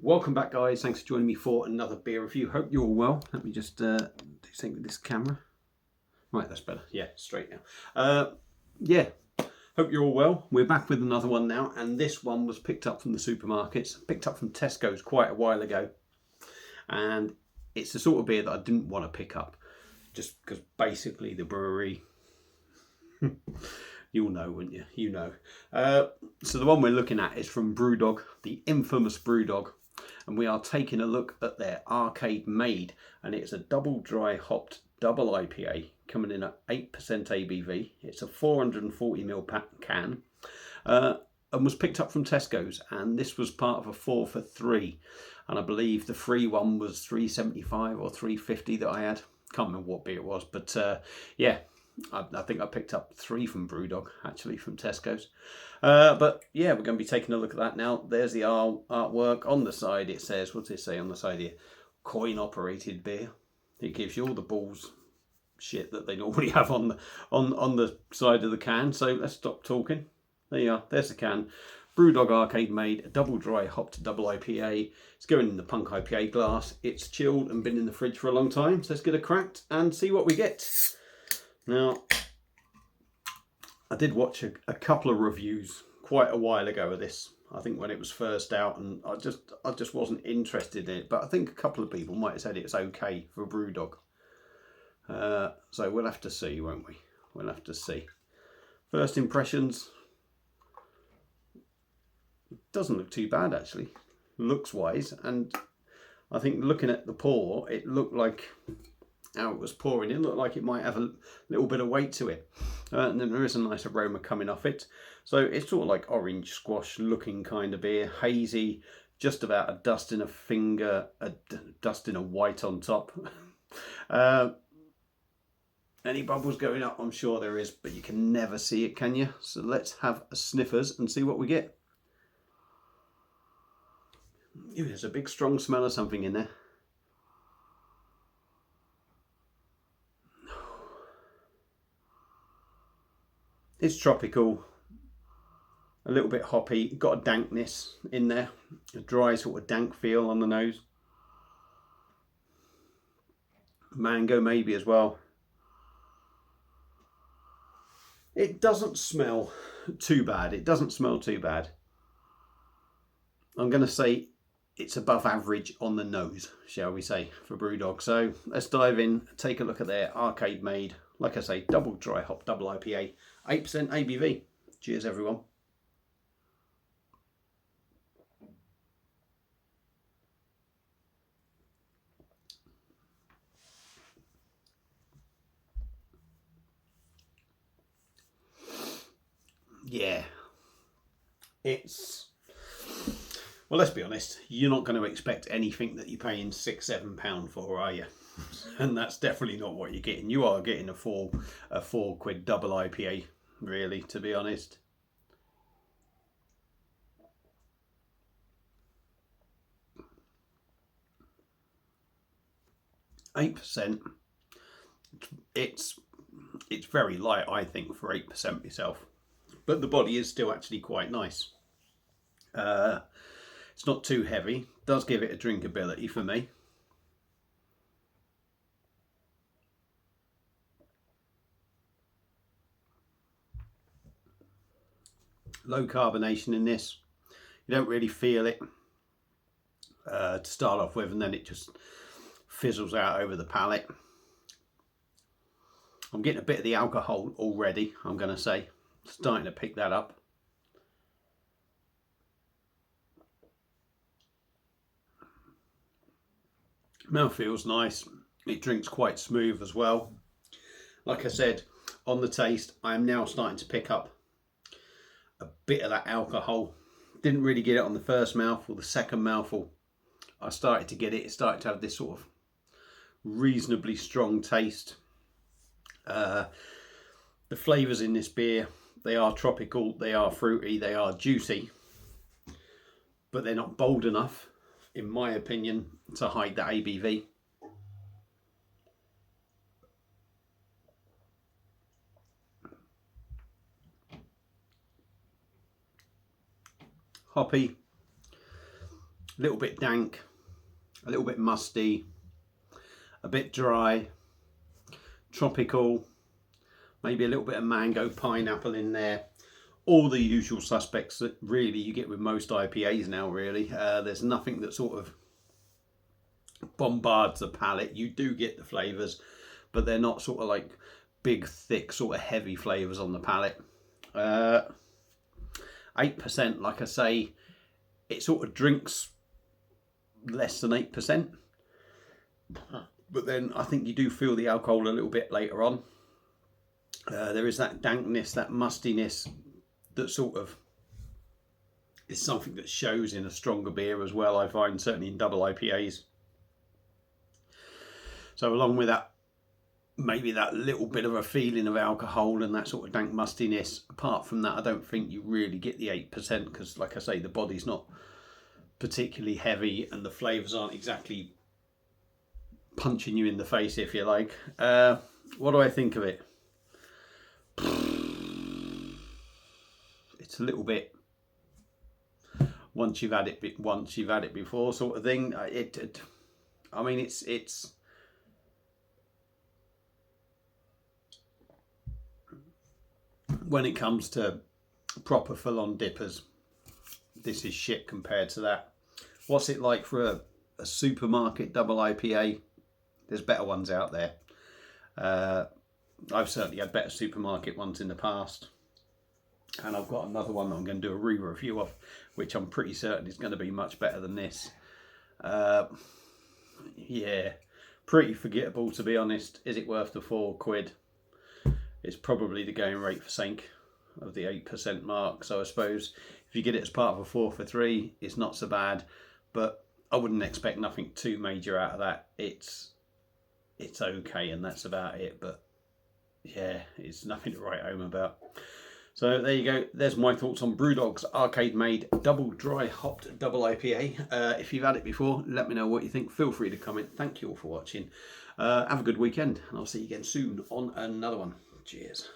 Welcome back, guys. Thanks for joining me for another beer review. Hope you're all well. Let me just do something with this camera. Right, that's better. Yeah, straight now. Yeah, hope you're all well. We're back with another one now, and this one was picked up from the supermarkets, picked up from Tesco's quite a while ago, and it's the sort of beer that I didn't want to pick up, just because basically the brewery. You'll know, wouldn't you? You know. So the one we're looking at is from Brewdog, the infamous Brewdog. And we are taking a look at their Arcade Made, and it's a double dry hopped double IPA coming in at 8% ABV. It's a 440ml can, and was picked up from Tesco's, and this was part of a 4 for 3, and I believe the free one was $3.75 or $3.50 that I had. Can't remember what beer it was, but yeah, I think I picked up 3 from Brewdog, actually, from Tesco's. But yeah, we're going to be taking a look at that now. There's the artwork. On the side it says, what's it say on the side here? Coin operated beer. It gives you all the balls shit that they normally have on the side of the can. So let's stop talking. There you are. There's the can. Brewdog Arcade Made, a double dry hopped double IPA. It's going in the Punk IPA glass. It's chilled and been in the fridge for a long time. So let's get a crack and see what we get. Now, I did watch a couple of reviews quite a while ago of this. I think when it was first out, and I just wasn't interested in it. But I think a couple of people might have said it's okay for Brewdog. So we'll have to see, won't we? We'll have to see. First impressions. Doesn't look too bad, actually. Looks wise, and I think looking at the pour, it looked like how it was pouring in, looked like it might have a little bit of weight to it, and then there is a nice aroma coming off it. So it's sort of like orange squash looking kind of beer, hazy, just about a dust in a finger, a dust in a white on top. Any bubbles going up? I'm sure there is, but you can never see it, can you? So let's have a sniffers and see what we get. Ooh, there's a big strong smell of something in there. It's tropical, a little bit hoppy, got a dankness in there, a dry sort of dank feel on the nose. Mango maybe as well. It doesn't smell too bad. It doesn't smell too bad. I'm going to say it's above average on the nose, shall we say, for Brewdog. So let's dive in, take a look at their Arcade Made, like I say, double dry hop, double IPA, 8% ABV. Cheers, everyone. Yeah, it's... Well, let's be honest, you're not going to expect anything that you're paying £6-7 for, are you? And that's definitely not what you're getting. You are getting a four quid double IPA, really, to be honest. %. It's very light, I think, for 8% myself. But the body is still actually quite nice. It's not too heavy. Does give it a drinkability for me. Low carbonation in this. You don't really feel it to start off with, and then it just fizzles out over the palate. I'm getting a bit of the alcohol already, I'm going to say. Starting to pick that up. Mouth feels nice. It drinks quite smooth as well. Like I said, on the taste, I am now starting to pick up a bit of that alcohol. Didn't really get it on the first mouthful. The second mouthful, I started to get it. It started to have this sort of reasonably strong taste. The flavours in this beer, they are tropical, they are fruity, they are juicy, but they're not bold enough, in my opinion, to hide that ABV. Hoppy, A little bit dank, a little bit musty, a bit dry, tropical, maybe a little bit of mango, pineapple in there. All the usual suspects that really you get with most IPAs now, really. There's nothing that sort of bombards the palate. You do get the flavours, but they're not sort of like big, thick, sort of heavy flavours on the palate. 8%, like I say, it sort of drinks less than 8%. But then I think you do feel the alcohol a little bit later on. There is that dankness, that mustiness that sort of is something that shows in a stronger beer as well, I find, certainly in double IPAs. So along with that, maybe that little bit of a feeling of alcohol and that sort of dank mustiness, apart from that, I don't think you really get the 8% because, like I say, the body's not particularly heavy and the flavours aren't exactly punching you in the face, if you like. What do I think of it? It's a little bit once you've had it before sort of thing. I mean, it's when it comes to proper full-on dippers, this is shit compared to that. What's it like for a supermarket double IPA? There's better ones out there. I've certainly had better supermarket ones in the past. And I've got another one that I'm going to do a re-review of, which I'm pretty certain is going to be much better than this. Yeah, pretty forgettable, to be honest. Is it worth the £4? It's probably the going rate for Sink of the 8% mark. So I suppose if you get it as part of a 4 for 3, it's not so bad. But I wouldn't expect nothing too major out of that. It's okay, and that's about it. But yeah, it's nothing to write home about. So there you go. There's my thoughts on Brewdog's Arcade Made Double Dry Hopped Double IPA. If you've had it before, let me know what you think. Feel free to comment. Thank you all for watching. Have a good weekend, and I'll see you again soon on another one. Cheers.